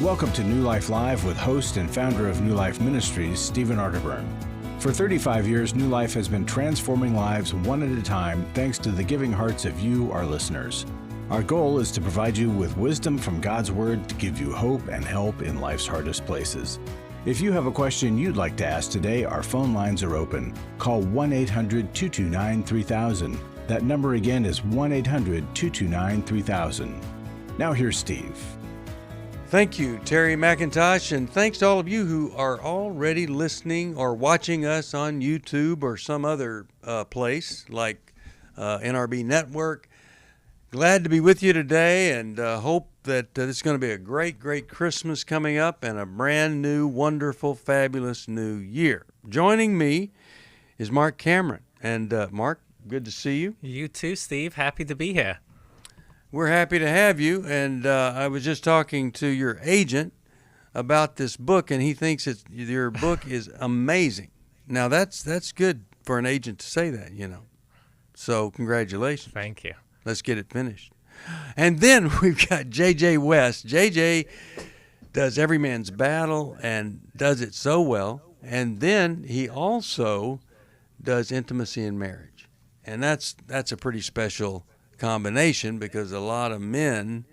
Welcome to New Life Live with host and founder of New Life Ministries, Stephen Arterburn. For 35 years, New Life has been transforming lives one at a time thanks to the giving hearts of you, our listeners. Our goal is to provide you with wisdom from God's Word to give you hope and help in life's hardest places. If you have a question you'd like to ask today, our phone lines are open. Call 1-800-229-3000. That number again is 1-800-229-3000. Now here's Steve. Thank you, Terry McIntosh, and thanks to all of you who are already listening or watching us on YouTube or some other place like NRB Network. Glad to be with you today, and hope that this is going to be a great, great Christmas coming up and a brand new, wonderful, fabulous new year. Joining me is Marc Cameron. And Marc, good to see you. You too, Steve. Happy to be here. We're happy to have you, and I was just talking to your agent about this book, and he thinks your book is amazing. Now, that's good for an agent to say that, you know. So, congratulations. Thank you. Let's get it finished. And then we've got J.J. West. J.J. does Every Man's Battle and does it so well, and then he also does Intimacy in Marriage. And that's a pretty special combination, because a lot of men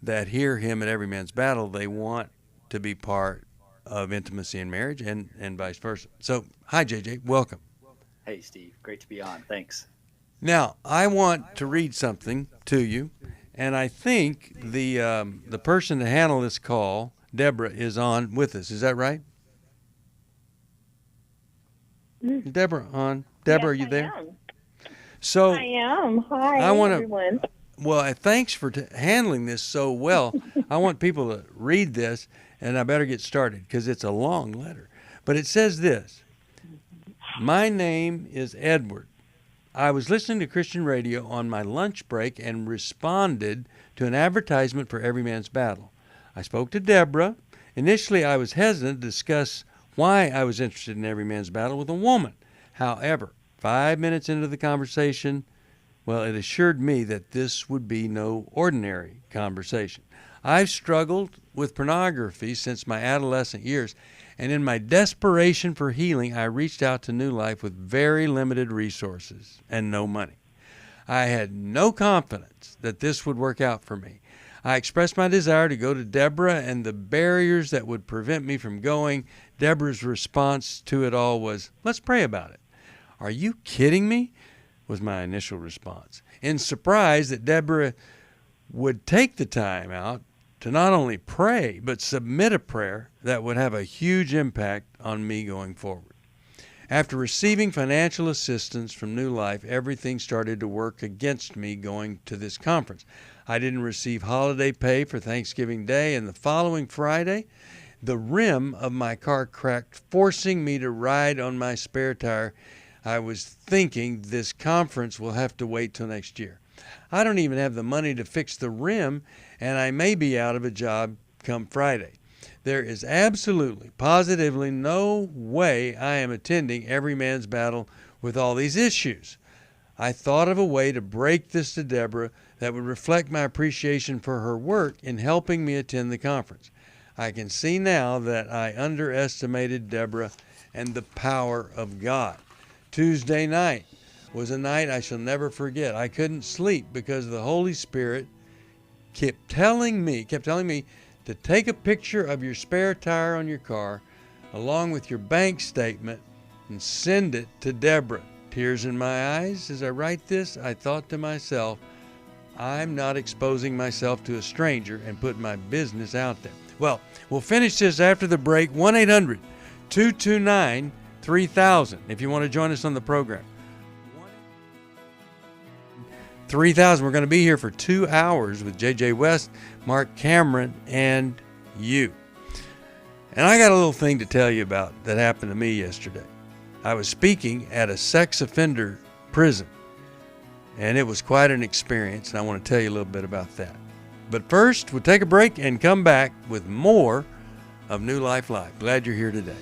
that hear him at Every Man's Battle, they want to be part of Intimacy in Marriage and vice versa. So, hi, JJ. Welcome. Hey, Steve. Great to be on. Thanks. Now, I want to read something to you, and I think the person to handle this call, Deborah, is on with us. Is that right? Is Deborah on? Deborah, Yes, are you there? I am. So I am. Hi, everyone. Well, thanks for handling this so well. I want people to read this, and I better get started because it's a long letter. But it says this: My name is Edward. I was listening to Christian radio on my lunch break and responded to an advertisement for Every Man's Battle. I spoke to Deborah. Initially, I was hesitant to discuss why I was interested in Every Man's Battle with a woman. However, 5 minutes into the conversation, well, it assured me that this would be no ordinary conversation. I've struggled with pornography since my adolescent years, and in my desperation for healing, I reached out to New Life with very limited resources and no money. I had no confidence that this would work out for me. I expressed my desire to go to Deborah, and the barriers that would prevent me from going, Deborah's response to it all was, "Let's pray about it." "Are you kidding me?" was my initial response, in surprise that Deborah would take the time out to not only pray, but submit a prayer that would have a huge impact on me going forward. After receiving financial assistance from New Life, everything started to work against me going to this conference. I didn't receive holiday pay for Thanksgiving Day, and the following Friday, the rim of my car cracked, forcing me to ride on my spare tire. I was thinking this conference will have to wait till next year. I don't even have the money to fix the rim, and I may be out of a job come Friday. There is absolutely, positively no way I am attending Every Man's Battle with all these issues. I thought of a way to break this to Deborah that would reflect my appreciation for her work in helping me attend the conference. I can see now that I underestimated Deborah and the power of God. Tuesday night was a night I shall never forget. I couldn't sleep because the Holy Spirit kept telling me to take a picture of your spare tire on your car along with your bank statement and send it to Deborah. Tears in my eyes as I write this, I thought to myself, I'm not exposing myself to a stranger and put my business out there. Well, we'll finish this after the break. 1-800-229-3000 if you want to join us on the program. 3000. We're going to be here for 2 hours with J.J. West, Marc Cameron, and you. And I got a little thing to tell you about that happened to me yesterday. I was speaking at a sex offender prison, and it was quite an experience, and I want to tell you a little bit about that. But first, we'll take a break and come back with more of New Life Live. Glad you're here today.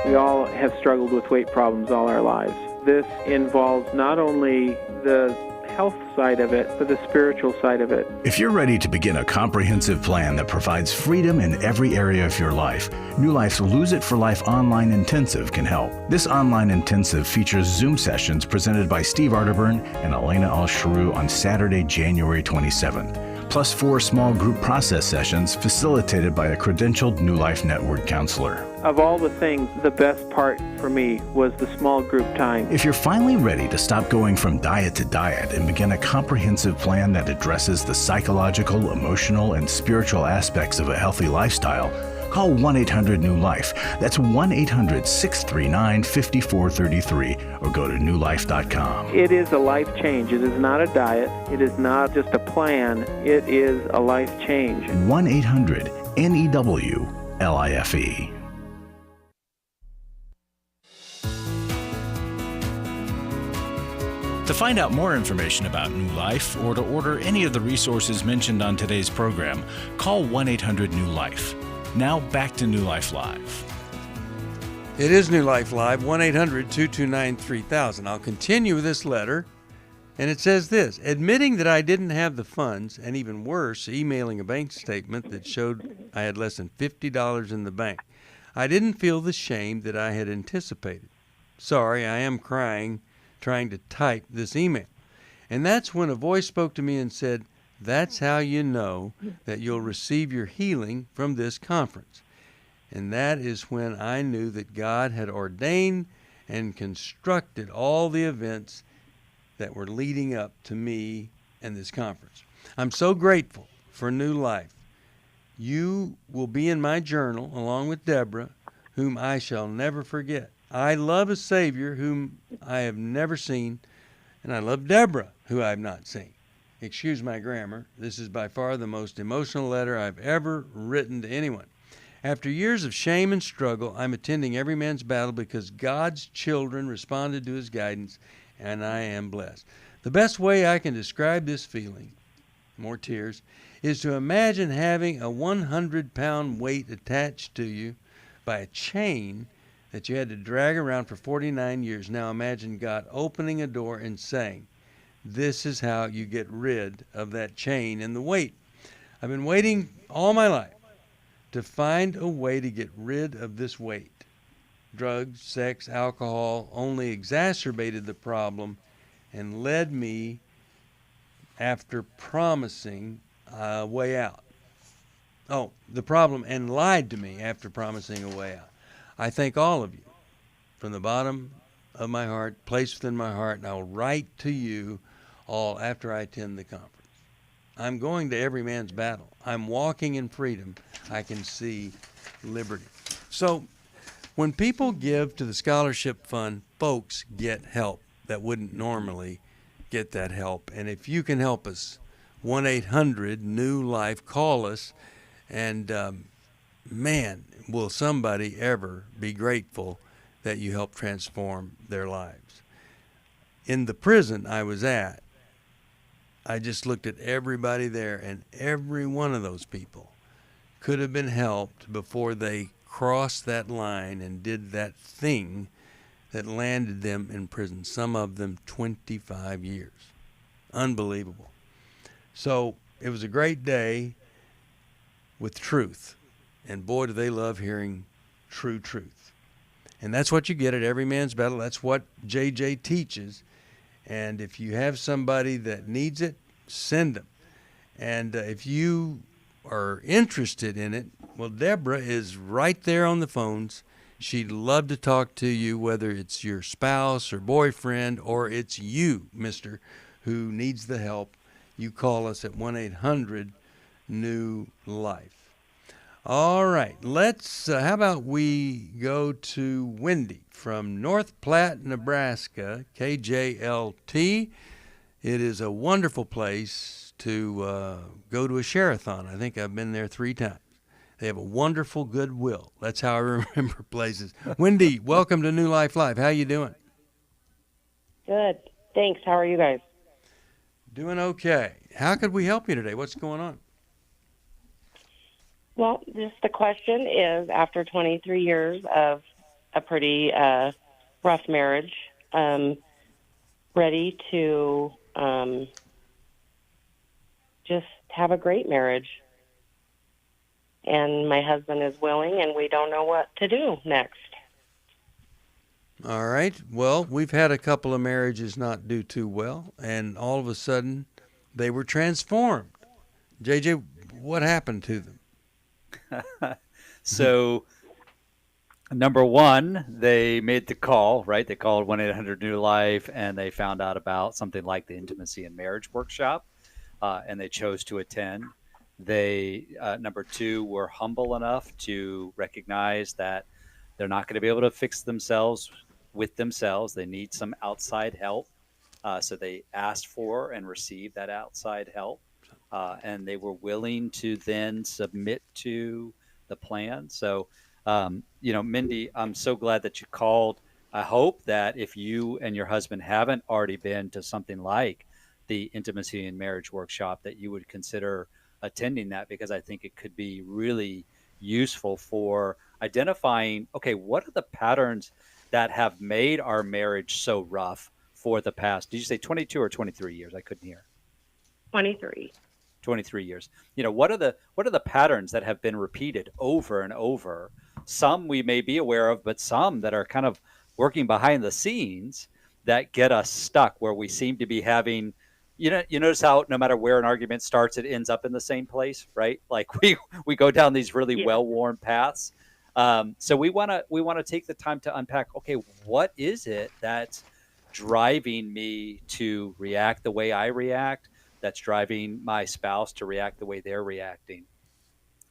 We all have struggled with weight problems all our lives. This involves not only the health side of it, but the spiritual side of it. If you're ready to begin a comprehensive plan that provides freedom in every area of your life, New Life's Lose It for Life online intensive can help. This online intensive features Zoom sessions presented by Steve Arterburn and Elena Al-Sharu on Saturday, January 27th. Plus 4 small group process sessions facilitated by a credentialed New Life Network counselor. Of all the things, the best part for me was the small group time. If you're finally ready to stop going from diet to diet and begin a comprehensive plan that addresses the psychological, emotional, and spiritual aspects of a healthy lifestyle, call 1-800-NEW-LIFE. That's 1-800-639-5433 or go to newlife.com. It is a life change. It is not a diet. It is not just a plan. It is a life change. 1-800-NEWLIFE. To find out more information about New Life or to order any of the resources mentioned on today's program, call 1-800-NEW-LIFE. Now back to New Life Live. It is New Life Live, 1-800-229-3000. I'll continue with this letter, and it says this: admitting that I didn't have the funds, and even worse, emailing a bank statement that showed I had less than $50 in the bank, I didn't feel the shame that I had anticipated. Sorry, I am crying, trying to type this email. And that's when a voice spoke to me and said, that's how you know that you'll receive your healing from this conference. And that is when I knew that God had ordained and constructed all the events that were leading up to me and this conference. I'm so grateful for New Life. You will be in my journal along with Deborah, whom I shall never forget. I love a Savior whom I have never seen, and I love Deborah, who I have not seen. Excuse my grammar. This is by far the most emotional letter I've ever written to anyone. After years of shame and struggle, I'm attending Every Man's Battle because God's children responded to his guidance, and I am blessed. The best way I can describe this feeling, more tears, is to imagine having a 100-pound weight attached to you by a chain that you had to drag around for 49 years. Now imagine God opening a door and saying, this is how you get rid of that chain and the weight. I've been waiting all my life to find a way to get rid of this weight. Drugs, sex, alcohol only exacerbated the problem and led me after promising a way out. The problem, and lied to me after promising a way out. I thank all of you from the bottom of my heart, placed within my heart, and I will write to you all after I attend the conference. I'm going to Every Man's Battle. I'm walking in freedom. I can see liberty. So when people give to the scholarship fund, folks get help that wouldn't normally get that help. And if you can help us, 1-800-NEW-LIFE, call us, and man, will somebody ever be grateful that you helped transform their lives. In the prison I was at, I just looked at everybody there, and every one of those people could have been helped before they crossed that line and did that thing that landed them in prison, some of them 25 years. Unbelievable. So it was a great day with truth. And boy, do they love hearing true truth. And that's what you get at Every Man's Battle. That's what JJ teaches. And if you have somebody that needs it, send them. And if you are interested in it, well, Deborah is right there on the phones. She'd love to talk to you, whether it's your spouse or boyfriend, or it's you, mister, who needs the help. You call us at 1-800-NEW-LIFE. All right, how about we go to Wendy from North Platte, Nebraska, KJLT. It is a wonderful place to go to a share-a-thon. I think I've been there 3 times. They have a wonderful goodwill. That's how I remember places. Wendy, welcome to New Life Live. How you doing? Good. Thanks. How are you guys? Doing okay. How could we help you today? What's going on? Well, just the question is, after 23 years of a pretty rough marriage, ready to just have a great marriage. And my husband is willing, and we don't know what to do next. All right. Well, we've had a couple of marriages not do too well, and all of a sudden they were transformed. JJ, what happened to them? So, number one, they made the call, right? They called 1-800-NEW-LIFE, and they found out about something like the Intimacy and Marriage Workshop, and they chose to attend. They, number two, were humble enough to recognize that they're not going to be able to fix themselves with themselves. They need some outside help. So they asked for and received that outside help. And they were willing to then submit to the plan. So, Mindy, I'm so glad that you called. I hope that if you and your husband haven't already been to something like the Intimacy and Marriage Workshop, that you would consider attending that, because I think it could be really useful for identifying, okay, what are the patterns that have made our marriage so rough for the past, did you say 22 or 23 years? I couldn't hear. 23. 23 years. What are the patterns that have been repeated over and over? Some we may be aware of, but some that are kind of working behind the scenes that get us stuck, where we seem to be having, you notice how no matter where an argument starts, it ends up in the same place, right? Like we go down these really well-worn paths. So we want to take the time to unpack, okay, what is it that's driving me to react the way I react, that's driving my spouse to react the way they're reacting?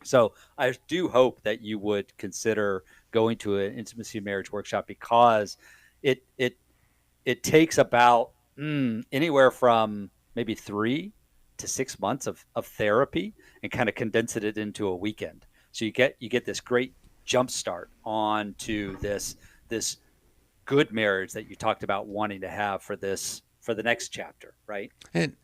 So I do hope that you would consider going to an Intimacy and Marriage Workshop, because it takes about anywhere from maybe 3 to 6 months of therapy, and kind of condense it into a weekend. So you get this great jump start onto this good marriage that you talked about wanting to have for the next chapter, right? And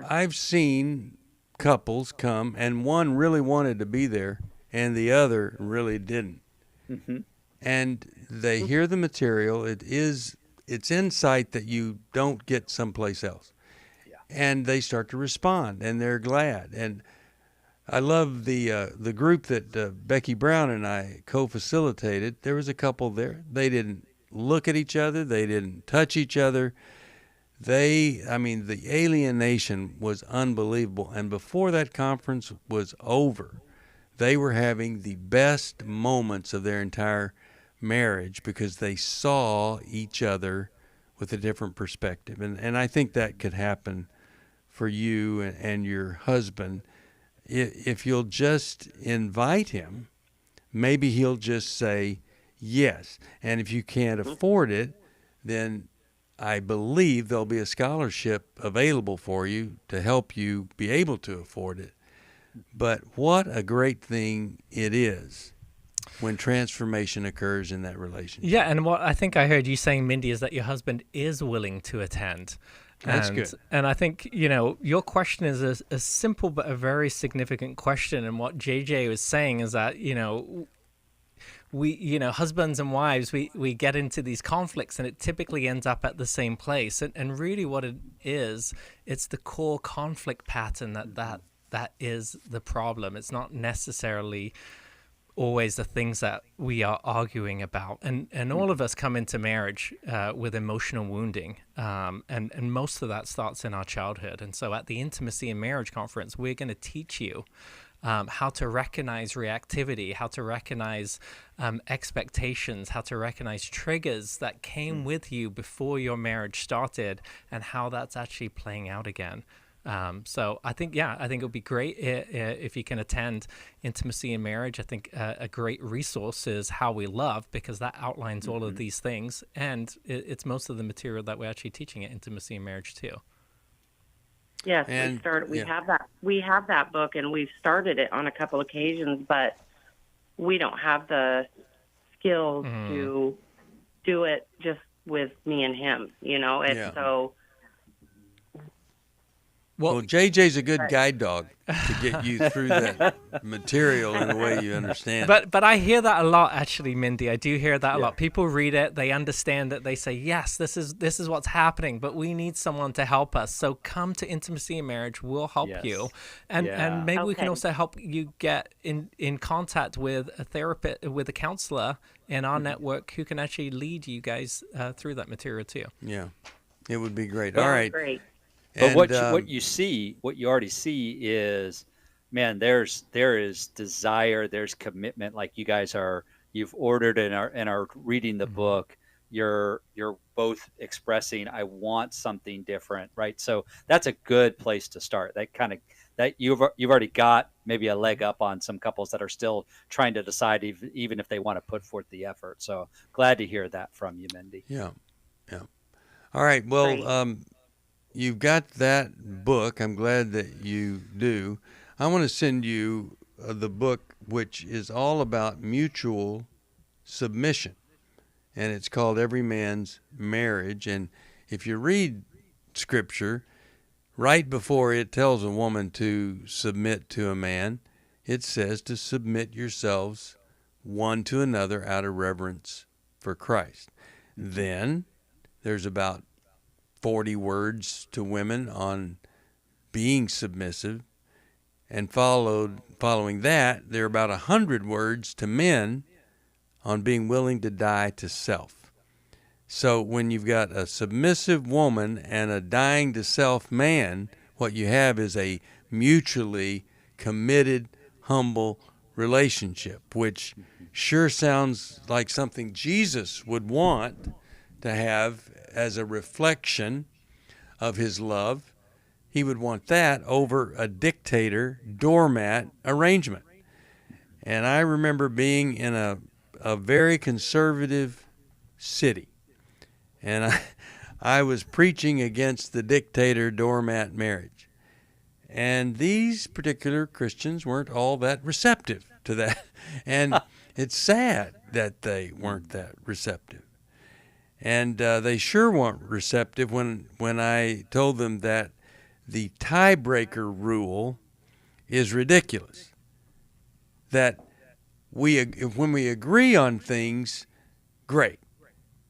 I've seen couples come, and one really wanted to be there and the other really didn't. Mm-hmm. And they hear the material. It's insight that you don't get someplace else. Yeah. And they start to respond, and they're glad. And I love the group that Becky Brown and I co-facilitated. There was a couple there. They didn't look at each other. They didn't touch each other. The alienation was unbelievable. And before that conference was over, they were having the best moments of their entire marriage, because they saw each other with a different perspective. And I think that could happen for you and your husband. If you'll just invite him, maybe he'll just say yes. And if you can't afford it, then I believe there'll be a scholarship available for you to help you be able to afford it. But what a great thing it is when transformation occurs in that relationship. Yeah, and what I think I heard you saying, Mindy, is that your husband is willing to attend. That's good. And I think, your question is a simple but a very significant question. And what JJ was saying is that, we, husbands and wives, we get into these conflicts, and it typically ends up at the same place. And really what it is, it's the core conflict pattern that is the problem. It's not necessarily always the things that we are arguing about. And all of us come into marriage with emotional wounding. And most of that starts in our childhood. And so at the Intimacy and Marriage Conference, we're going to teach you how to recognize reactivity, how to recognize expectations, how to recognize triggers that came with you before your marriage started, and how that's actually playing out again. So I think it would be great if you can attend Intimacy in Marriage. I think a great resource is How We Love, because that outlines all of these things, and it's most of the material that we're actually teaching at Intimacy in Marriage too. Yes, And, we have that book, and we've started it on a couple occasions, but we don't have the skills to do it just with me and him. So Well, JJ's a good guide dog to get you through that material in a way you understand. But I hear that a lot, actually, Mindy. I do hear that a lot. People read it, they understand it, they say, yes, this is what's happening, but we need someone to help us. So come to Intimacy in Marriage. We'll help you. And maybe we can also help you get in contact with a therapist, with a counselor in our network who can actually lead you guys through that material too. Yeah, it would be great. All right. Great. But what you already see is, man, there is desire, there's commitment. Like you guys you've ordered and are reading the book. You're both expressing, I want something different, right? So that's a good place to start. That you've already got maybe a leg up on some couples that are still trying to decide even if they want to put forth the effort. So glad to hear that from you, Mindy. Yeah. All right. Well, you've got that book. I'm glad that you do. I want to send you the book, which is all about mutual submission, and it's called Every Man's Marriage. And if you read Scripture, right before it tells a woman to submit to a man, it says to submit yourselves one to another out of reverence for Christ. Then there's about 40 words to women on being submissive, and following that, there are about 100 words to men on being willing to die to self. So when you've got a submissive woman and a dying to self man, what you have is a mutually committed, humble relationship, which sure sounds like something Jesus would want to have as a reflection of his love. He would want that over a dictator, doormat arrangement. And I remember being in a very conservative city, and I was preaching against the dictator, doormat marriage. And these particular Christians weren't all that receptive to that. And it's sad that they weren't that receptive. And they sure weren't receptive when I told them that the tiebreaker rule is ridiculous. That when we agree on things, great.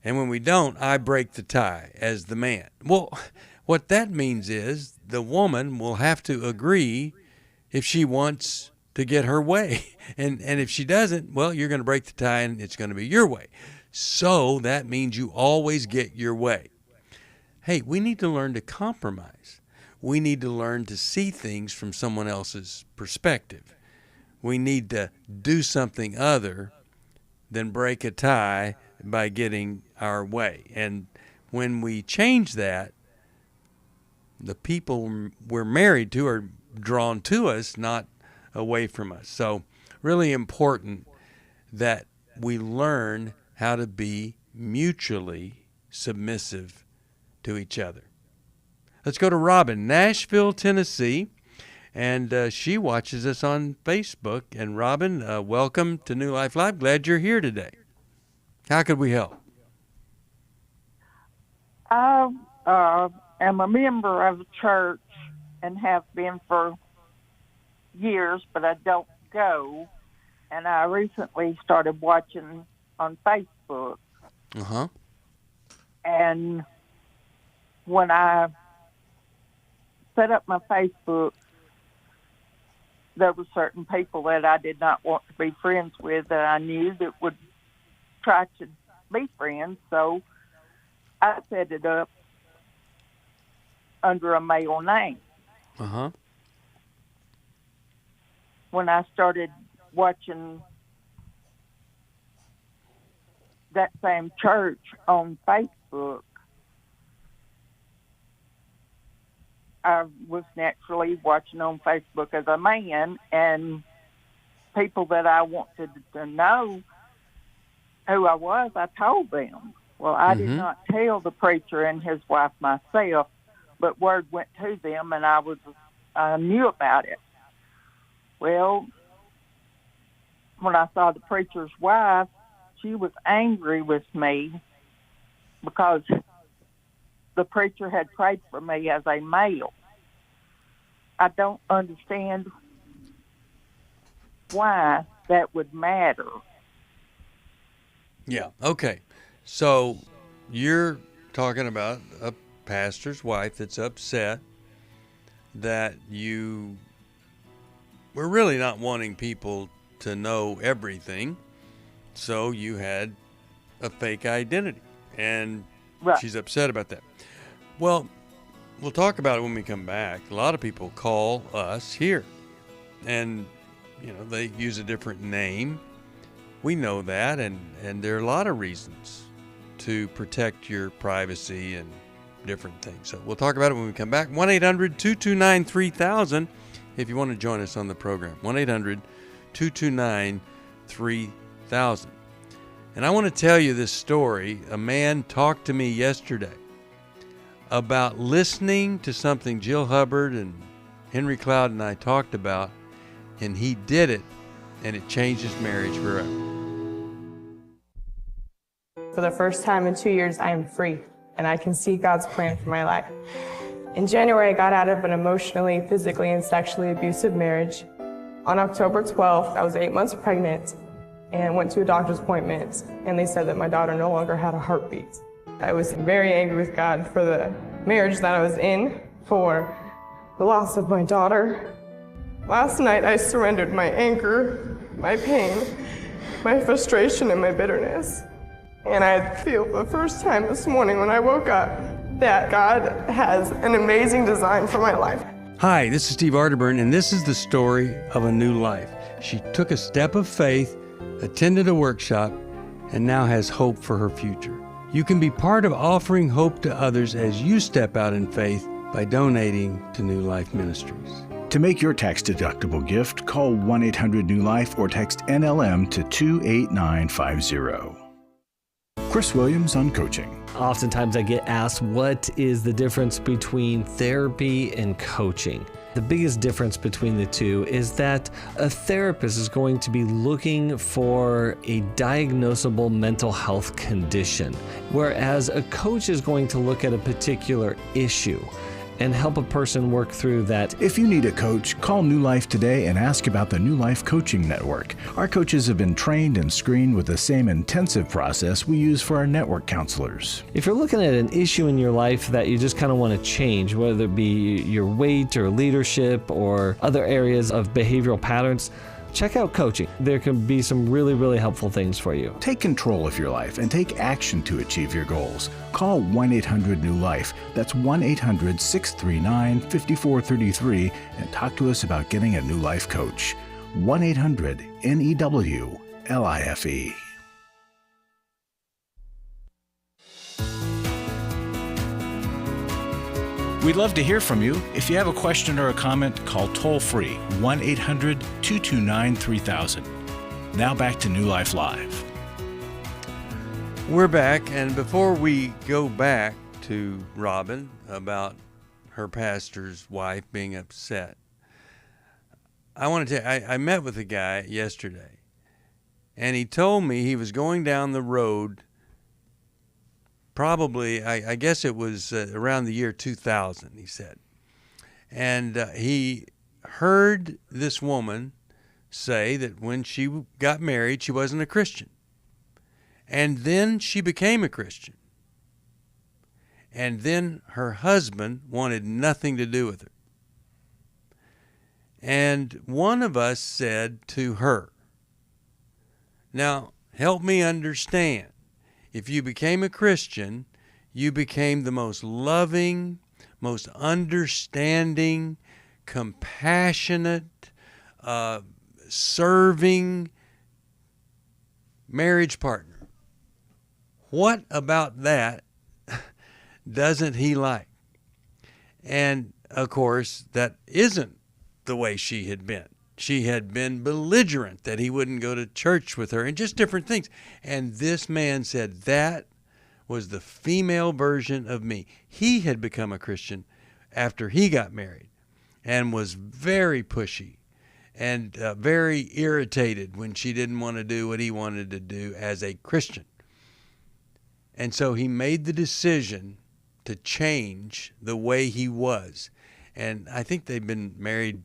And when we don't, I break the tie as the man. Well, what that means is the woman will have to agree if she wants to get her way. And if she doesn't, well, you're going to break the tie and it's going to be your way. So that means you always get your way. Hey, we need to learn to compromise. We need to learn to see things from someone else's perspective. We need to do something other than break a tie by getting our way. And when we change that, the people we're married to are drawn to us, not away from us. So really important that we learn how to be mutually submissive to each other. Let's go to Robin, Nashville, Tennessee, and she watches us on Facebook. And Robin, welcome to New Life Live. Glad you're here today. How could we help? I am a member of a church and have been for years, but I don't go. And I recently started watching on Facebook. Uh-huh. And when I set up my Facebook, there were certain people that I did not want to be friends with that I knew that would try to be friends. So I set it up under a male name. Uh-huh. When I started watching that same church on Facebook, I was naturally watching on Facebook as a man, and people that I wanted to know who I was, I told them. Well, I did not tell the preacher and his wife myself, but word went to them, and I knew about it. Well, when I saw the preacher's wife, she was angry with me because the preacher had prayed for me as a male. I don't understand why that would matter. Yeah. Okay. So you're talking about a pastor's wife that's upset that you were really not wanting people to know everything. So you had a fake identity, and Right. she's upset about that. Well, we'll talk about it when we come back. A lot of people call us here, and they use a different name. We know that, and there are a lot of reasons to protect your privacy and different things. So we'll talk about it when we come back. 1-800-229-3000 if you want to join us on the program. 1-800-229-3000. And I want to tell you this story. A man talked to me yesterday about listening to something Jill Hubbard and Henry Cloud and I talked about, and he did it, and it changed his marriage forever. For the first time in 2 years, I am free, and I can see God's plan for my life. In January, I got out of an emotionally, physically, and sexually abusive marriage. On October 12th, I was 8 months pregnant and went to a doctor's appointment, and they said that my daughter no longer had a heartbeat. I was very angry with God for the marriage that I was in, for the loss of my daughter. Last night, I surrendered my anger, my pain, my frustration, and my bitterness. And I feel for the first time this morning when I woke up that God has an amazing design for my life. Hi, this is Steve Arterburn, and this is the story of a new life. She took a step of faith, attended a workshop, and now has hope for her future. You can be part of offering hope to others as you step out in faith by donating to New Life Ministries. To make your tax-deductible gift, call 1-800-NEW-LIFE or text NLM to 28950. Chris Williams on coaching. Oftentimes I get asked, what is the difference between therapy and coaching? The biggest difference between the two is that a therapist is going to be looking for a diagnosable mental health condition, whereas a coach is going to look at a particular issue and help a person work through that. If you need a coach, call New Life today and ask about the New Life Coaching Network. Our coaches have been trained and screened with the same intensive process we use for our network counselors. If you're looking at an issue in your life that you just kind of want to change, whether it be your weight or leadership or other areas of behavioral patterns, check out coaching. There can be some really, really helpful things for you. Take control of your life and take action to achieve your goals. Call 1-800-NEW-LIFE. That's 1-800-639-5433 and talk to us about getting a New Life coach. 1-800-NEW-LIFE. We'd love to hear from you. If you have a question or a comment, call toll-free 1-800-229-3000. Now back to New Life Live. We're back, and before we go back to Robin about her pastor's wife being upset, I want to tell you, I met with a guy yesterday, and he told me he was going down the road probably, I guess it was around the year 2000, he said. And he heard this woman say that when she got married, she wasn't a Christian. And then she became a Christian. And then her husband wanted nothing to do with her. And one of us said to her, now, help me understand. If you became a Christian, you became the most loving, most understanding, compassionate, serving marriage partner. What about that doesn't he like? And, of course, that isn't the way she had been. She had been belligerent that he wouldn't go to church with her and just different things. And this man said that was the female version of me. He had become a Christian after he got married and was very pushy and very irritated when she didn't want to do what he wanted to do as a Christian. And so he made the decision to change the way he was. and I think they've been married.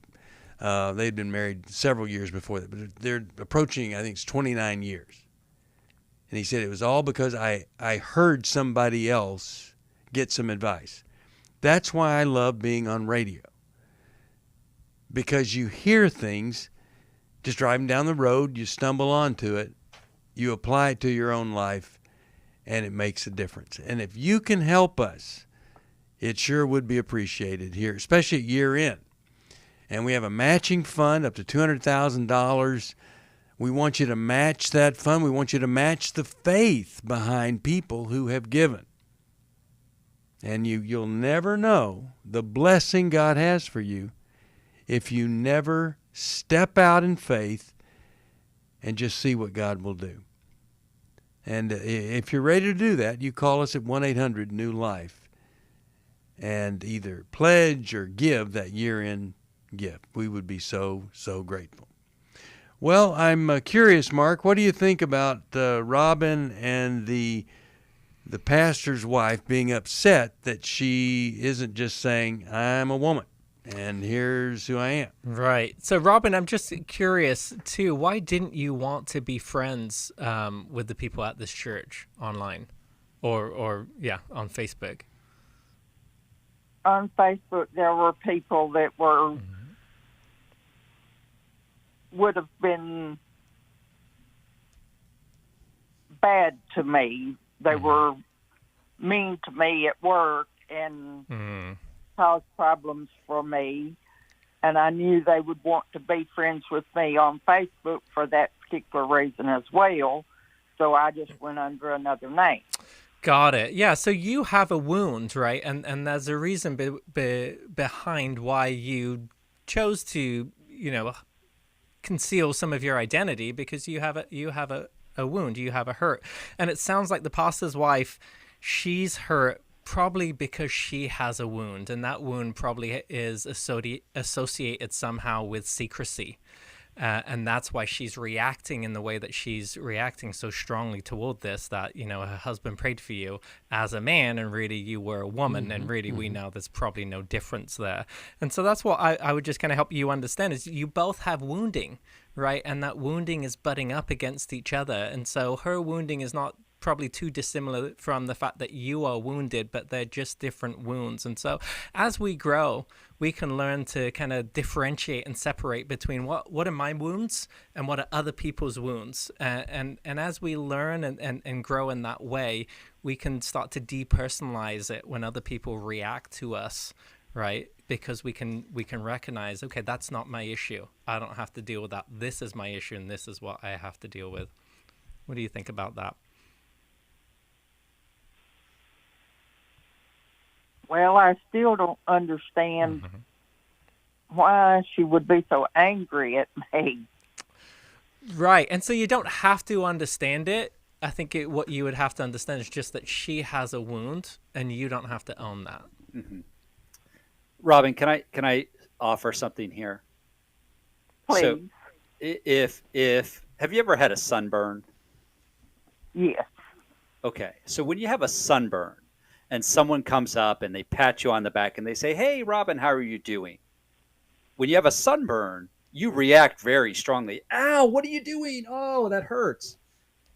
They'd been married several years before that, but they're approaching, I think it's 29 years. And he said it was all because I heard somebody else get some advice. That's why I love being on radio, because you hear things just driving down the road, you stumble onto it, you apply it to your own life, and it makes a difference. And if you can help us, it sure would be appreciated here, especially at year end. And we have a matching fund up to $200,000. We want you to match that fund. We want you to match the faith behind people who have given. And you'll never know the blessing God has for you if you never step out in faith and just see what God will do. And if you're ready to do that, you call us at 1-800-NEW-LIFE and either pledge or give that year-end gift. We would be so grateful. Well, I'm curious, Marc, what do you think about Robin and the pastor's wife being upset that she isn't just saying, I'm a woman and here's who I am? Right. So, Robin, I'm just curious, too, why didn't you want to be friends with the people at this church online or on Facebook? On Facebook, there were people that were would have been bad to me. They were mean to me at work and caused problems for me. And I knew they would want to be friends with me on Facebook for that particular reason as well. So I just went under another name. Got it. Yeah, so you have a wound, right? And there's a reason behind why you chose to, conceal some of your identity, because you have a wound, you have a hurt. And it sounds like the pastor's wife, she's hurt probably because she has a wound, and that wound probably is associated somehow with secrecy. And that's why she's reacting in the way that she's reacting so strongly toward this, that, her husband prayed for you as a man and really you were a woman. And really we know there's probably no difference there. And so that's what I would just kind of help you understand is you both have wounding, right? And that wounding is butting up against each other. And so her wounding is not probably too dissimilar from the fact that you are wounded, but they're just different wounds. And so as we grow, we can learn to kind of differentiate and separate between what are my wounds and what are other people's wounds. And as we learn and grow in that way, we can start to depersonalize it when other people react to us, right? Because we can recognize, okay, that's not my issue. I don't have to deal with that. This is my issue, and this is what I have to deal with. What do you think about that? Well, I still don't understand why she would be so angry at me. Right. And so you don't have to understand it. I think what you would have to understand is just that she has a wound and you don't have to own that. Robin, can I offer something here? Please. So if have you ever had a sunburn? Yes. Okay. So when you have a sunburn, and someone comes up and they pat you on the back and they say, hey, Robin, how are you doing? When you have a sunburn, you react very strongly. Ow, what are you doing? Oh, that hurts.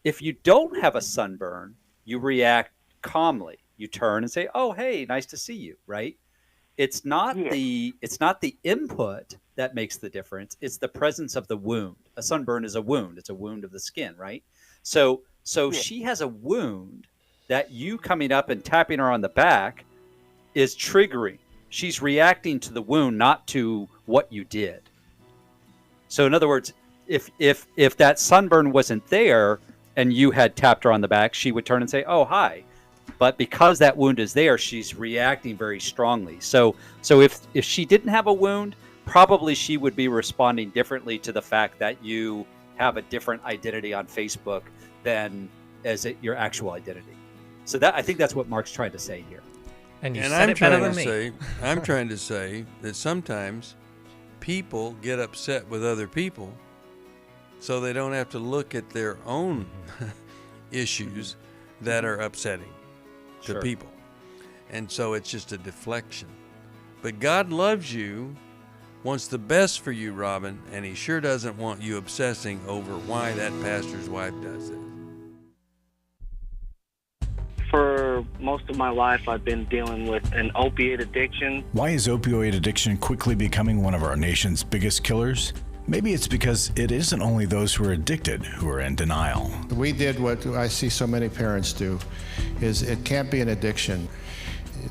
If you don't have a sunburn, you react calmly. You turn and say, oh, hey, nice to see you, right? It's not the input that makes the difference. It's the presence of the wound. A sunburn is a wound. It's a wound of the skin, right? So she has a wound that you coming up and tapping her on the back is triggering. She's reacting to the wound, not to what you did. So in other words, if that sunburn wasn't there and you had tapped her on the back, she would turn and say, oh, hi. But because that wound is there, she's reacting very strongly. So if she didn't have a wound, probably she would be responding differently to the fact that you have a different identity on Facebook than your actual identity. So I think that's what Marc's trying to say here. And I'm trying to say that sometimes people get upset with other people so they don't have to look at their own issues that are upsetting to people. And so it's just a deflection. But God loves you, wants the best for you, Robin, and he sure doesn't want you obsessing over why that pastor's wife does it. For most of my life, I've been dealing with an opiate addiction. Why is opioid addiction quickly becoming one of our nation's biggest killers? Maybe it's because it isn't only those who are addicted who are in denial. We did what I see so many parents do, is it can't be an addiction.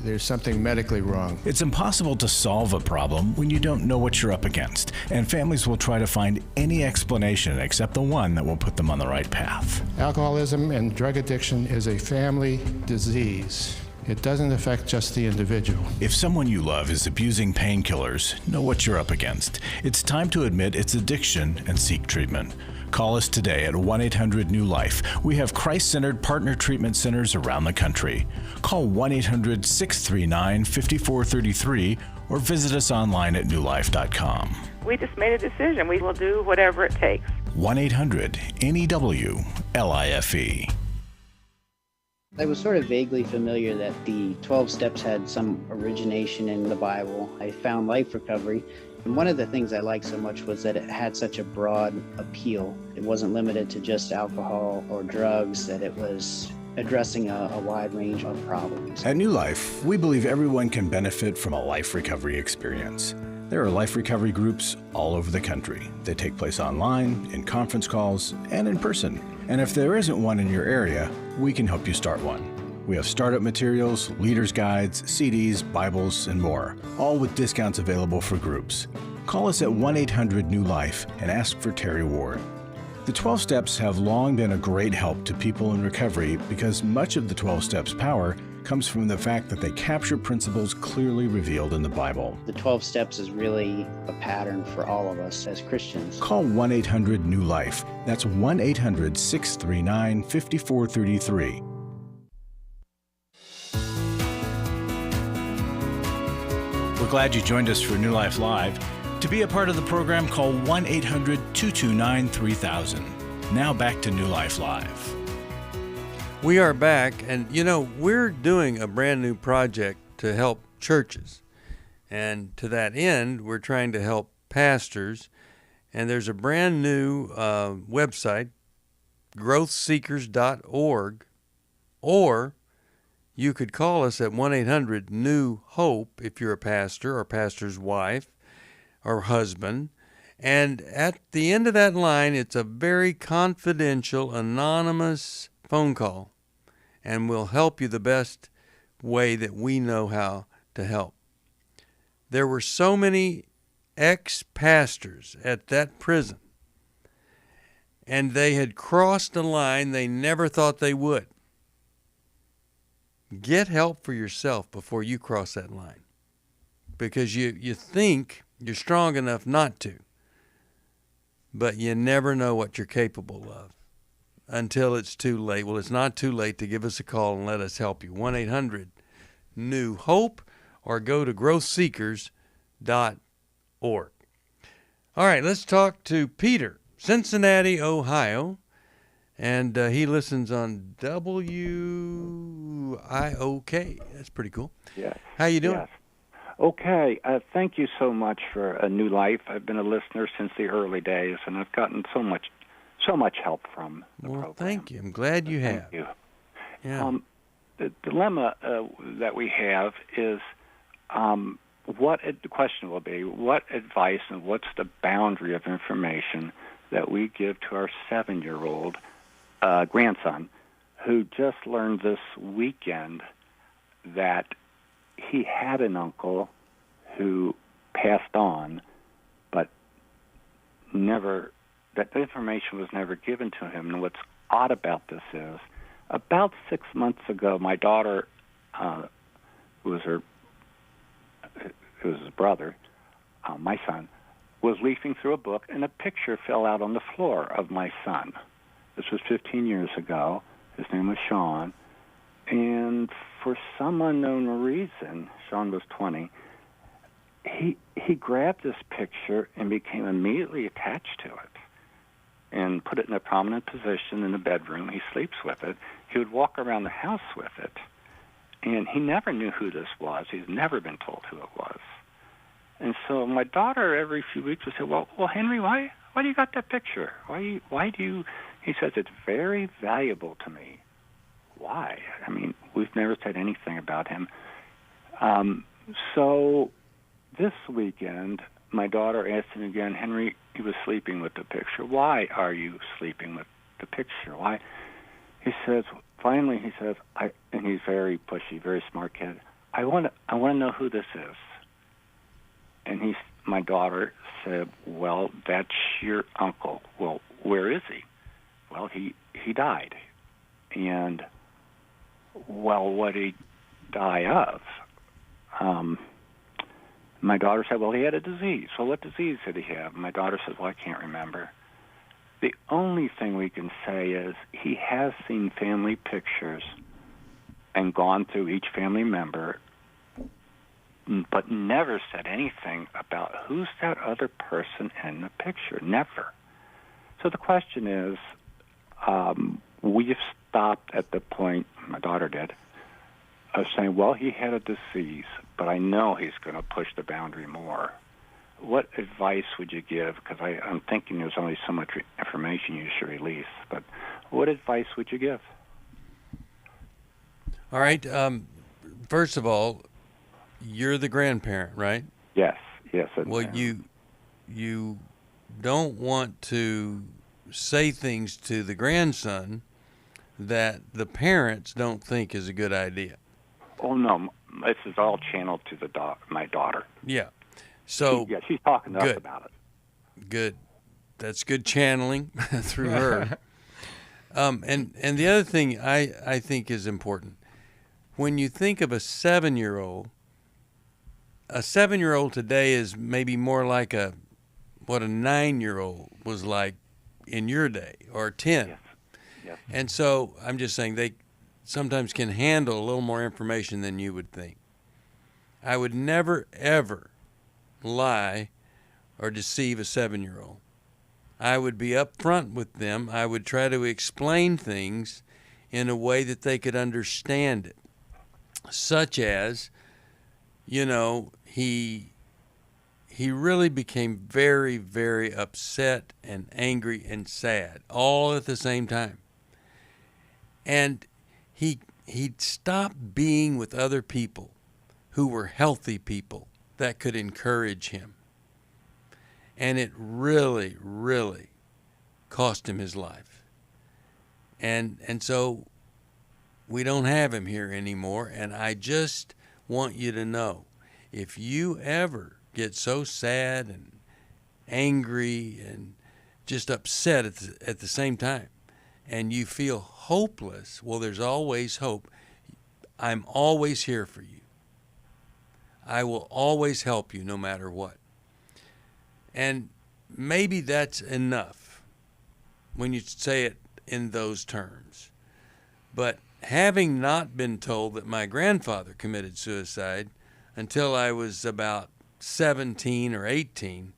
There's something medically wrong. It's impossible to solve a problem when you don't know what you're up against, and families will try to find any explanation except the one that will put them on the right path. Alcoholism and drug addiction is a family disease. It doesn't affect just the individual. If someone you love is abusing painkillers, know what you're up against. It's time to admit it's addiction and seek treatment. Call us today at 1-800-NEW-LIFE. We have Christ-centered partner treatment centers around the country. Call 1-800-639-5433 or visit us online at newlife.com. We just made a decision. We will do whatever it takes. 1-800-NEW-LIFE. I was sort of vaguely familiar that the 12 steps had some origination in the Bible. I found Life Recovery, and one of the things I liked so much was that it had such a broad appeal. It wasn't limited to just alcohol or drugs, that it was addressing a wide range of problems. At New Life, we believe everyone can benefit from a life recovery experience. There are life recovery groups all over the country. They take place online, in conference calls, and in person. And if there isn't one in your area, we can help you start one. We have startup materials, leaders' guides, CDs, Bibles, and more, all with discounts available for groups. Call us at 1-800-NEW-LIFE and ask for Terry Ward. The 12 Steps have long been a great help to people in recovery because much of the 12 Steps' power comes from the fact that they capture principles clearly revealed in the Bible. The 12 steps is really a pattern for all of us as Christians. Call 1-800-NEW-LIFE. That's 1-800-639-5433. We're glad you joined us for New Life Live. To be a part of the program, call 1-800-229-3000. Now back to New Life Live. We are back, and we're doing a brand new project to help churches. And to that end, we're trying to help pastors. And there's a brand new website, growthseekers.org, or you could call us at 1-800-NEW-HOPE if you're a pastor or pastor's wife or husband. And at the end of that line, it's a very confidential, anonymous phone call, and we'll help you the best way that we know how to help. There were so many ex-pastors at that prison, and they had crossed a line they never thought they would. Get help for yourself before you cross that line, because you think you're strong enough not to, but you never know what you're capable of until it's too late. Well, it's not too late to give us a call and let us help you. 1-800-NEW-HOPE, or go to growthseekers.org. All right, let's talk to Peter, Cincinnati, Ohio, and he listens on WIOK. That's pretty cool. Yes. How you doing? Yes. Okay. Thank you so much for A New Life. I've been a listener since the early days, and I've gotten so much help from the program. Thank you. I'm glad you have. Thank you. Yeah. The dilemma that we have is the question will be, what advice and what's the boundary of information that we give to our 7-year-old grandson, who just learned this weekend that he had an uncle who passed on, but that the information was never given to him. And what's odd about this is, about 6 months ago, my daughter, who was his brother, my son, was leafing through a book, and a picture fell out on the floor of my son. This was 15 years ago. His name was Sean. And for some unknown reason, Sean was 20, he grabbed this picture and became immediately attached to it and put it in a prominent position in the bedroom. He sleeps with it. He would walk around the house with it. And he never knew who this was. He's never been told who it was. And so my daughter every few weeks would say, well, Henry, why do you got that picture? Why do you? He says, it's very valuable to me. Why? I mean, we've never said anything about him. So this weekend, my daughter asked him again, Henry, he was sleeping with the picture. Why are you sleeping with the picture? Why? He says, finally, and he's very pushy, very smart kid, I want to know who this is. And my daughter said, well, that's your uncle. Well, where is he? Well, he died. And, well, what did he die of? My daughter said, well, he had a disease. Well, what disease did he have? My daughter said, well, I can't remember. The only thing we can say is he has seen family pictures and gone through each family member, but never said anything about who's that other person in the picture. Never. So the question is, we've stopped at the point, my daughter did, of saying, well, he had a disease, but I know he's going to push the boundary more. What advice would you give? Because I'm thinking there's only so much information you should release, but what advice would you give? All right. First of all, you're the grandparent, right? Yes. Well, you don't want to say things to the grandson that the parents don't think is a good idea. Oh, no. This is all channeled to my daughter. Yeah. So she's talking to us about it. Good. That's good channeling through her. And the other thing I think is important, when you think of a 7-year-old today is maybe more like what a 9-year-old was like in your day, or 10. Yes. And so I'm just saying they sometimes can handle a little more information than you would think. I would never, ever lie or deceive a 7-year-old. I would be upfront with them. I would try to explain things in a way that they could understand it, such as, he really became very, very upset and angry and sad all at the same time. And he'd stopped being with other people who were healthy people that could encourage him. And it really, really cost him his life. And so we don't have him here anymore. And I just want you to know, if you ever get so sad and angry and just upset at the same time, and you feel hopeless, well, there's always hope. I'm always here for you. I will always help you no matter what. And maybe that's enough when you say it in those terms. But having not been told that my grandfather committed suicide until I was about 17 or 18,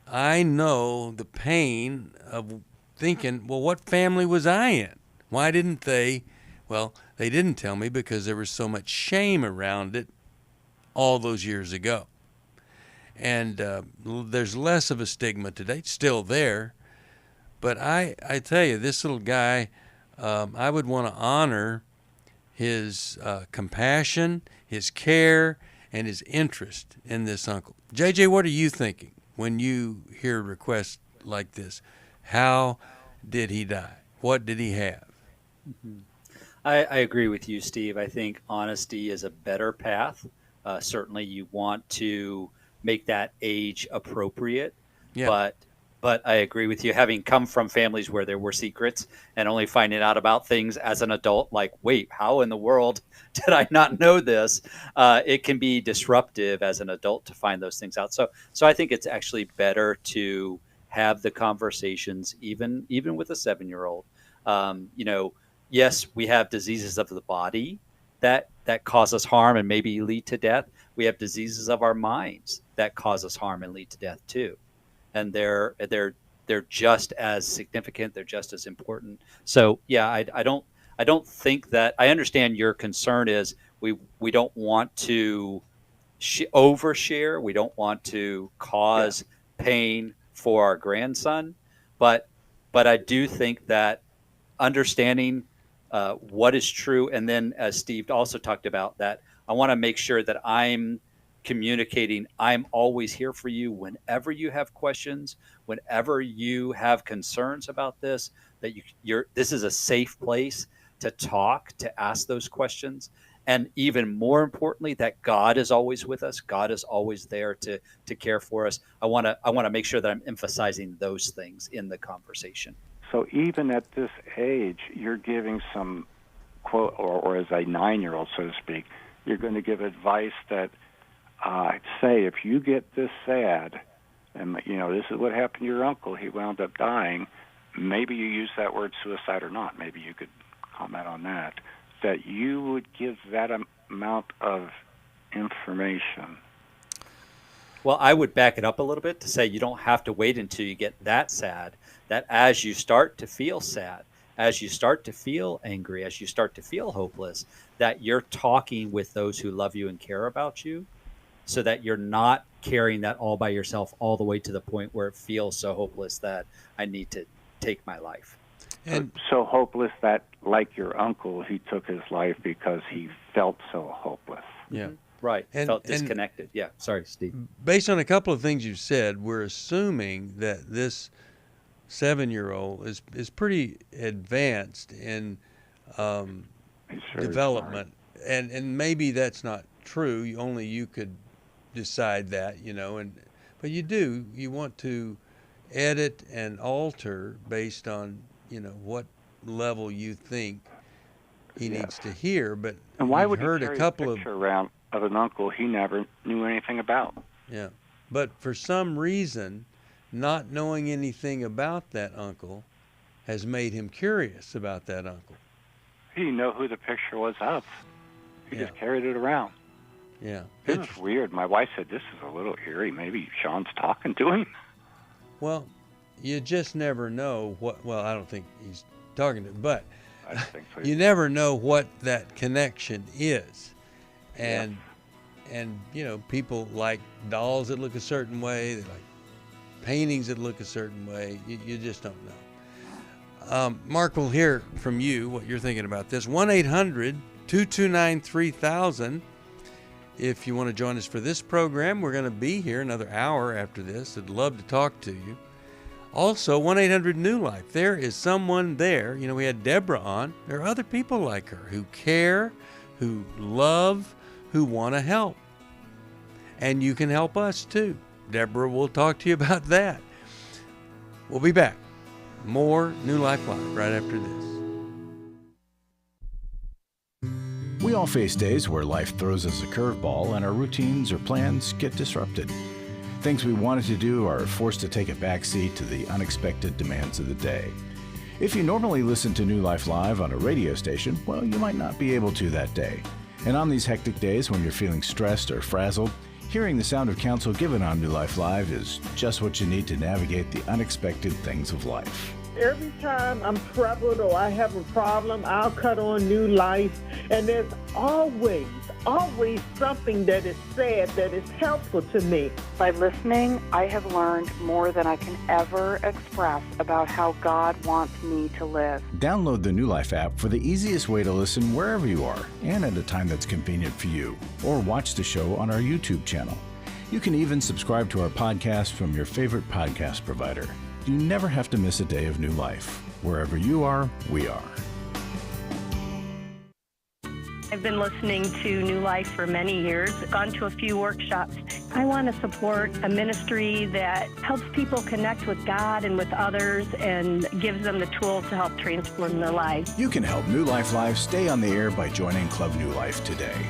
I know the pain of thinking, well, what family was I in? Why didn't they? Well, they didn't tell me because there was so much shame around it all those years ago. And there's less of a stigma today. It's still there. But I tell you, this little guy, I would want to honor his compassion, his care, and his interest in this uncle. JJ, what are you thinking when you hear requests like this? How did he die? What did he have? Mm-hmm. I agree with you, Steve. I think honesty is a better path. Certainly you want to make that age appropriate, but I agree with you. Having come from families where there were secrets and only finding out about things as an adult, like, wait, how in the world did I not know this? It can be disruptive as an adult to find those things out. So I think it's actually better to have the conversations, even with a 7-year-old. Yes, we have diseases of the body that cause us harm and maybe lead to death. We have diseases of our minds that cause us harm and lead to death too. And they're just as significant. They're just as important. So yeah, I don't think that, I understand your concern is we don't want to overshare. We don't want to cause pain for our grandson. But I do think that understanding what is true, and then as Steve also talked about, that I want to make sure that I'm communicating, I'm always here for you whenever you have questions, whenever you have concerns about this, that this is a safe place to talk, to ask those questions. And even more importantly, that God is always with us. God is always there to care for us. I want to make sure that I'm emphasizing those things in the conversation. So even at this age, you're giving some quote, or as a 9-year-old, so to speak, you're going to give advice that, say, if you get this sad, and this is what happened to your uncle, he wound up dying. Maybe you use that word suicide or not. Maybe you could comment on that. That you would give that amount of information. Well, I would back it up a little bit to say you don't have to wait until you get that sad. That as you start to feel sad, as you start to feel angry, as you start to feel hopeless, that you're talking with those who love you and care about you, so that you're not carrying that all by yourself all the way to the point where it feels so hopeless that I need to take my life. And so hopeless that, like your uncle, he took his life because he felt so hopeless. Yeah. Right. Felt disconnected. Yeah. Sorry, Steve. Based on a couple of things you've said, we're assuming that this 7-year-old is pretty advanced in development, and maybe that's not true. Only you could decide that, but you want to edit and alter based on what level you think he needs to hear. But and why would heard he carry a couple a picture around of an uncle he never knew anything about? Yeah, but for some reason, not knowing anything about that uncle has made him curious about that uncle. He didn't know who the picture was of. He just carried it around. Yeah. It was weird. My wife said, this is a little eerie. Maybe Sean's talking to him. Well, you just never know I don't think he's talking to him, but I think so. You never know what that connection is. And people like dolls that look a certain way, they like paintings that look a certain way. You just don't know. Marc, we'll hear from you what you're thinking about this. 1-800-229-3000. If you want to join us for this program, we're going to be here another hour after this. I'd love to talk to you. Also, 1-800-NEW-LIFE. There is someone there. We had Deborah on. There are other people like her who care, who love, who want to help. And you can help us too. Deborah will talk to you about that. We'll be back. More New Life Live right after this. We all face days where life throws us a curveball and our routines or plans get disrupted. Things we wanted to do are forced to take a backseat to the unexpected demands of the day. If you normally listen to New Life Live on a radio station, well, you might not be able to that day. And on these hectic days when you're feeling stressed or frazzled, hearing the sound of counsel given on New Life Live is just what you need to navigate the unexpected things of life. Every time I'm troubled or I have a problem, I'll cut on New Life, and there's always something that is said that is helpful to me. By listening, I have learned more than I can ever express about how God wants me to live. Download the New Life app for the easiest way to listen wherever you are and at a time that's convenient for you, or watch the show on our YouTube channel. You can even subscribe to our podcast from your favorite podcast provider. You never have to miss a day of New Life. Wherever you are, we are. I've been listening to New Life for many years, gone to a few workshops. I want to support a ministry that helps people connect with God and with others and gives them the tools to help transform their lives. You can help New Life Live stay on the air by joining Club New Life today.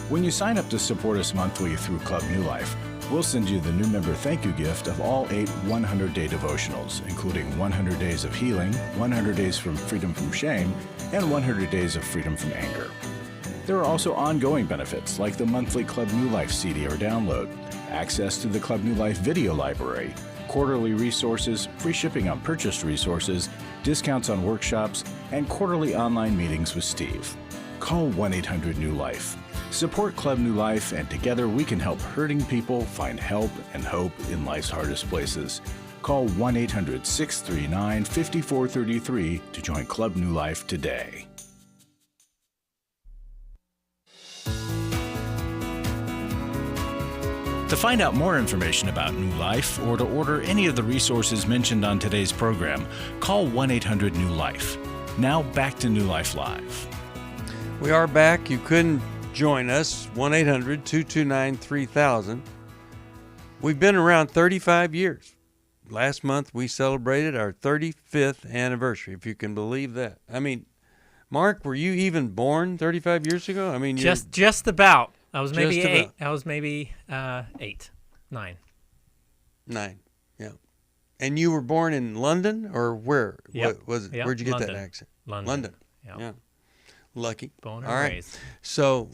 When you sign up to support us monthly through Club New Life, we'll send you the new member thank you gift of all 8 100-day devotionals, including 100 Days of Healing, 100 Days from Freedom from Shame, and 100 Days of Freedom from Anger. There are also ongoing benefits like the monthly Club New Life CD or download, access to the Club New Life video library, quarterly resources, free shipping on purchased resources, discounts on workshops, and quarterly online meetings with Steve. call 1-800-NEW-LIFE. Support Club New Life, and together we can help hurting people find help and hope in life's hardest places. Call 1-800-639-5433 to join Club New Life today. To find out more information about New Life or to order any of the resources mentioned on today's program, call 1-800-NEW-LIFE. Now back to New Life Live. We are back. You couldn't join us. 1-800-229-3000. We've been around 35 years. Last month we celebrated our 35th anniversary, if you can believe that. I mean, Mark, were you even born 35 years ago? I mean, just about. I was maybe just 8. about. I was maybe 8, 9. 9, yeah. And you were born in London, or where? Yep. What was it? Yep. Where'd you get London. that accent? London. Yep. Yeah. Lucky. Born and All right. raised. So,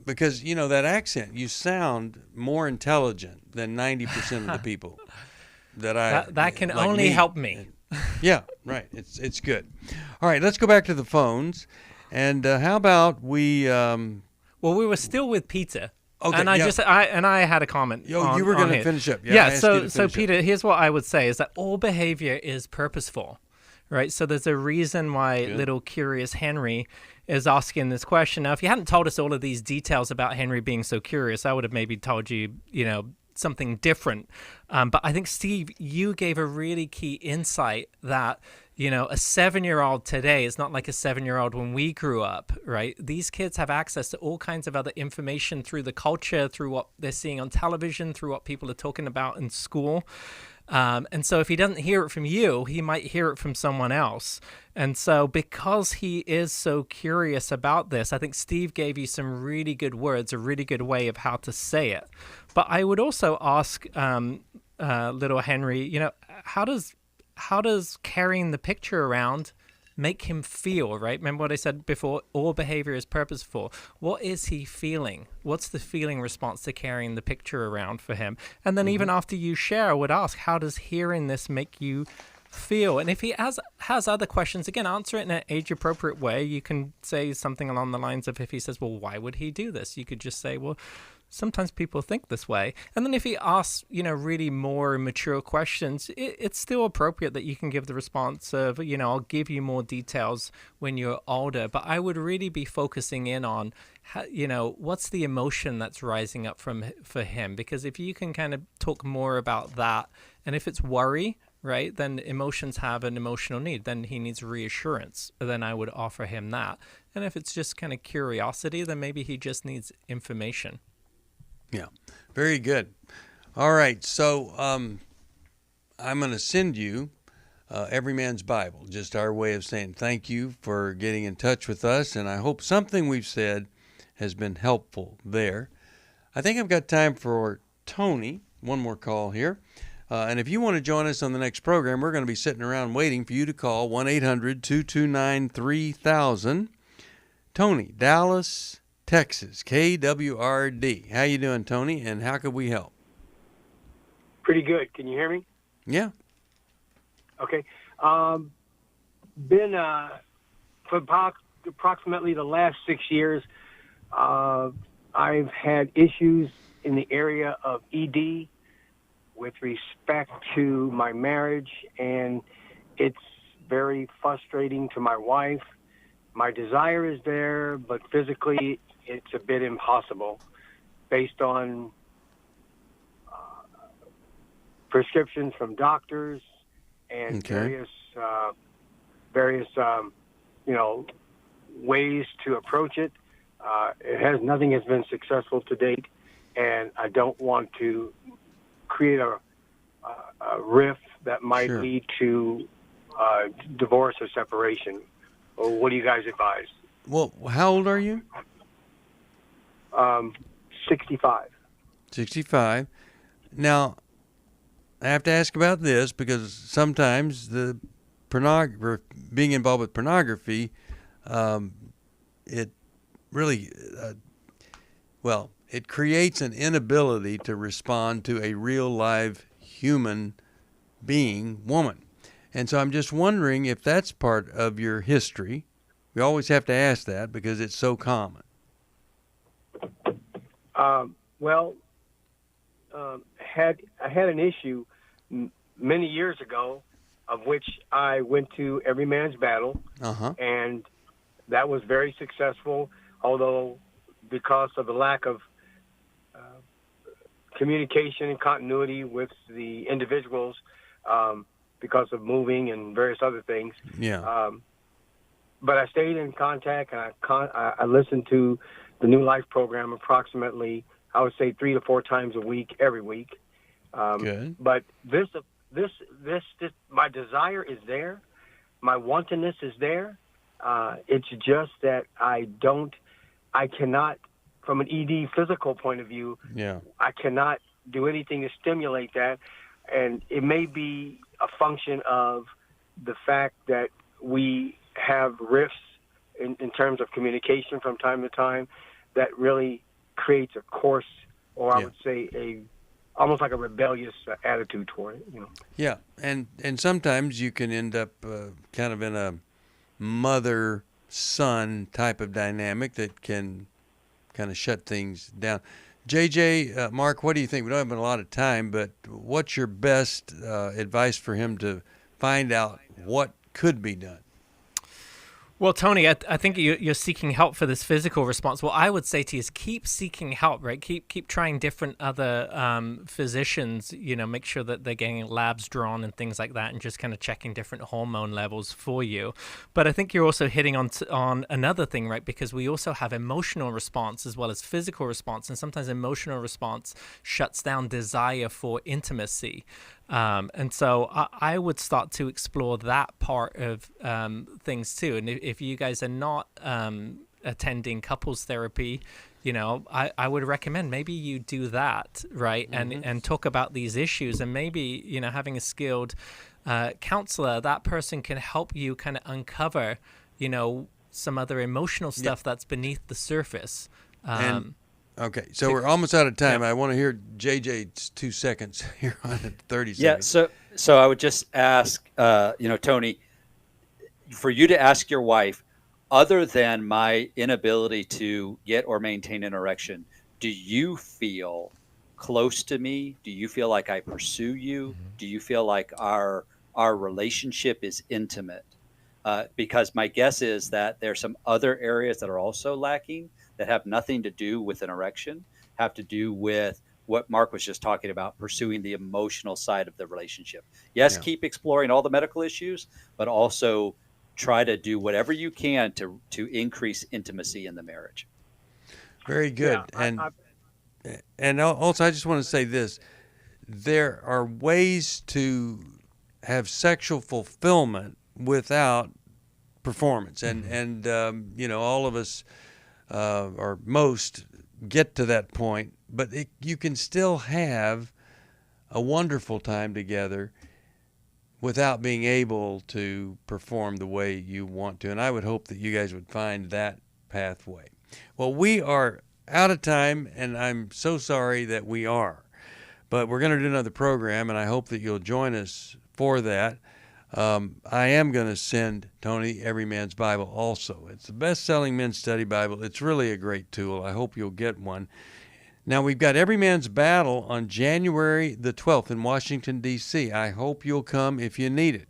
because, you know, that accent, you sound more intelligent than 90% of the people that can like only help me. Yeah, right. It's good. All right, let's go back to the phones. And how about we... Well, we were still with Peter. Okay, and I had a comment. You on, were going to it. finish up. Yeah, I asked you to so finish Peter, up. here's what I would say is that all behavior is purposeful, right? So there's a reason why little curious Henry is asking this question. Now, if you hadn't told us all of these details about Henry being so curious, I would have maybe told you, something different. But I think, Steve, you gave a really key insight that, a 7-year-old today is not like a 7-year-old when we grew up, right? These kids have access to all kinds of other information through the culture, through what they're seeing on television, through what people are talking about in school. And so if he doesn't hear it from you, he might hear it from someone else. And so because he is so curious about this, I think Steve gave you some really good words, a really good way of how to say it. But I would also ask little Henry, how does carrying the picture around make him feel, right? Remember what I said before? All behavior is purposeful. What is he feeling? What's the feeling response to carrying the picture around for him? And then even after you share, I would ask, how does hearing this make you feel? And if he has other questions, again, answer it in an age-appropriate way. You can say something along the lines of, if he says, well, why would he do this? You could just say, well, sometimes people think this way. And then if he asks, really more mature questions, it's still appropriate that you can give the response of, I'll give you more details when you're older. But I would really be focusing in on, how, what's the emotion that's rising up for him? Because if you can kind of talk more about that, and if it's worry, right, then emotions have an emotional need. Then he needs reassurance. Then I would offer him that. And if it's just kind of curiosity, then maybe he just needs information. Yeah, very good. All right, so I'm going to send you Every Man's Bible, just our way of saying thank you for getting in touch with us, and I hope something we've said has been helpful there. I think I've got time for Tony, one more call here. And if you want to join us on the next program, we're going to be sitting around waiting for you to call 1-800-229-3000. Tony, Dallas, Texas, KWRD. How you doing, Tony, and how could we help? Pretty good. Can you hear me? Yeah. Okay. Been for approximately the last 6 years, I've had issues in the area of ED with respect to my marriage, and it's very frustrating to my wife. My desire is there, but physically it's a bit impossible based on prescriptions from doctors and various ways to approach it. Nothing has been successful to date, and I don't want to create a rift that might lead to divorce or separation. Or what do you guys advise? Well, how old are you? 65. 65. Now, I have to ask about this because sometimes the being involved with pornography, it really, it creates an inability to respond to a real live human being, woman. And so I'm just wondering if that's part of your history We always have to ask that because it's so common. I had an issue many years ago, of which I went to Every Man's Battle, and that was very successful, although because of the lack of communication and continuity with the individuals, because of moving and various other things. Yeah. But I stayed in contact, and I listened to the New Life program approximately, I would say 3 to 4 times a week, every week. Good. But this, my desire is there, my wantonness is there. It's just that I cannot, from an ED physical point of view, I cannot do anything to stimulate that. And it may be a function of the fact that we have rifts in terms of communication from time to time that really creates a course, or I would say almost like a rebellious attitude toward it. Yeah, and sometimes you can end up kind of in a mother-son type of dynamic that can kind of shut things down. JJ, Mark, what do you think? We don't have a lot of time, but what's your best advice for him to find out what could be done? Well, Tony, I think you're seeking help for this physical response. What I would say to you is keep seeking help, right? Keep trying different other physicians, make sure that they're getting labs drawn and things like that, and just kind of checking different hormone levels for you. But I think you're also hitting on another thing, right? Because we also have emotional response as well as physical response, and sometimes emotional response shuts down desire for intimacy. And so I would start to explore that part of things too. And if you guys are not attending couples therapy, I would recommend maybe you do that, right? And talk about these issues, and maybe, having a skilled counselor, that person can help you kind of uncover, some other emotional stuff that's beneath the surface. Okay, so we're almost out of time. I want to hear JJ's 2 seconds here on it, 30 seconds. Yeah, so I would just ask, Tony, for you to ask your wife, other than my inability to get or maintain an erection, do you feel close to me? Do you feel like I pursue you? Mm-hmm. Do you feel like our relationship is intimate? Because my guess is that there's some other areas that are also lacking that have nothing to do with an erection, have to do with what Mark was just talking about, pursuing the emotional side of the relationship. Yes, keep exploring all the medical issues, but also try to do whatever you can to increase intimacy in the marriage. Very good. And also, I just want to say this. There are ways to have sexual fulfillment without performance. And all of us, or most, get to that point, but you can still have a wonderful time together without being able to perform the way you want to. And I would hope that you guys would find that pathway. Well, we are out of time, and I'm so sorry that we are. But we're going to do another program, and I hope that you'll join us for that. I am going to send Tony Every Man's Bible also. It's the best-selling men's study Bible. It's really a great tool. I hope you'll get one. Now, we've got Every Man's Battle on January the 12th in Washington, D.C. I hope you'll come if you need it.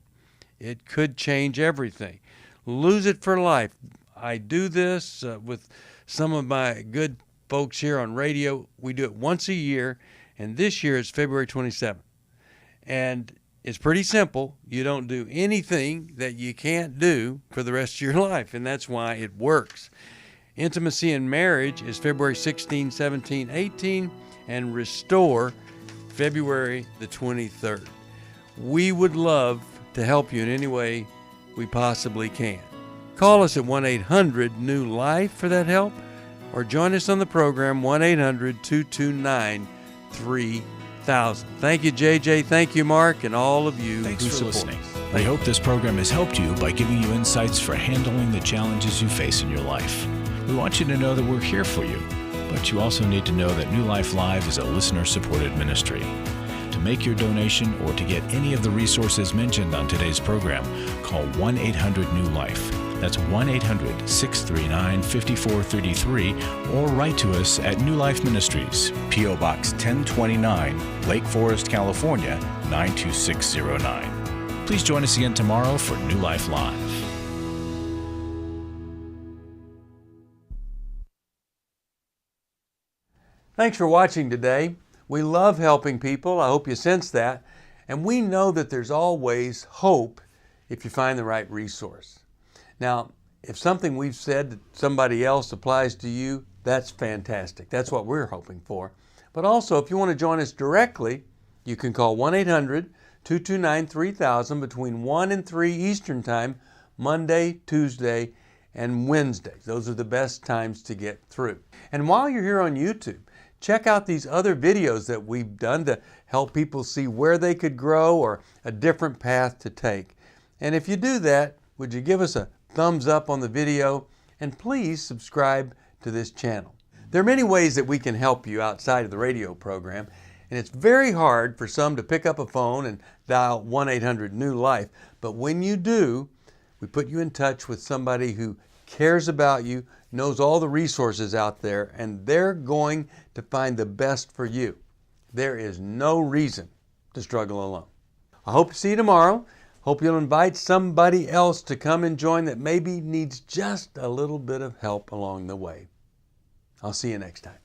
It could change everything. Lose it for life. I do this with some of my good folks here on radio. We do it once a year, and this year it's February 27th. And it's pretty simple. You don't do anything that you can't do for the rest of your life, and that's why it works. Intimacy in Marriage is February 16, 17, 18, and Restore February the 23rd. We would love to help you in any way we possibly can. Call us at 1-800-NEW-LIFE for that help, or join us on the program, 1-800-229-3000. Thank you, JJ. Thank you, Mark, and all of you Thanks who for support listening. us. We hope this program has helped you by giving you insights for handling the challenges you face in your life. We want you to know that we're here for you, but you also need to know that New Life Live is a listener-supported ministry. To make your donation or to get any of the resources mentioned on today's program, call 1-800-NEW-LIFE. That's 1-800-639-5433, or write to us at New Life Ministries, P.O. Box 1029, Lake Forest, California, 92609. Please join us again tomorrow for New Life Live. Thanks for watching today. We love helping people. I hope you sense that. And we know that there's always hope if you find the right resource. Now, if something we've said to somebody else applies to you, that's fantastic. That's what we're hoping for. But also, if you want to join us directly, you can call 1-800-229-3000 between 1 and 3 Eastern Time, Monday, Tuesday, and Wednesday. Those are the best times to get through. And while you're here on YouTube, check out these other videos that we've done to help people see where they could grow or a different path to take. And if you do that, would you give us a thumbs up on the video, and please subscribe to this channel. There are many ways that we can help you outside of the radio program, and it's very hard for some to pick up a phone and dial 1-800-NEW-LIFE. But when you do, we put you in touch with somebody who cares about you, knows all the resources out there, and they're going to find the best for you. There is no reason to struggle alone. I hope to see you tomorrow. Hope you'll invite somebody else to come and join that maybe needs just a little bit of help along the way. I'll see you next time.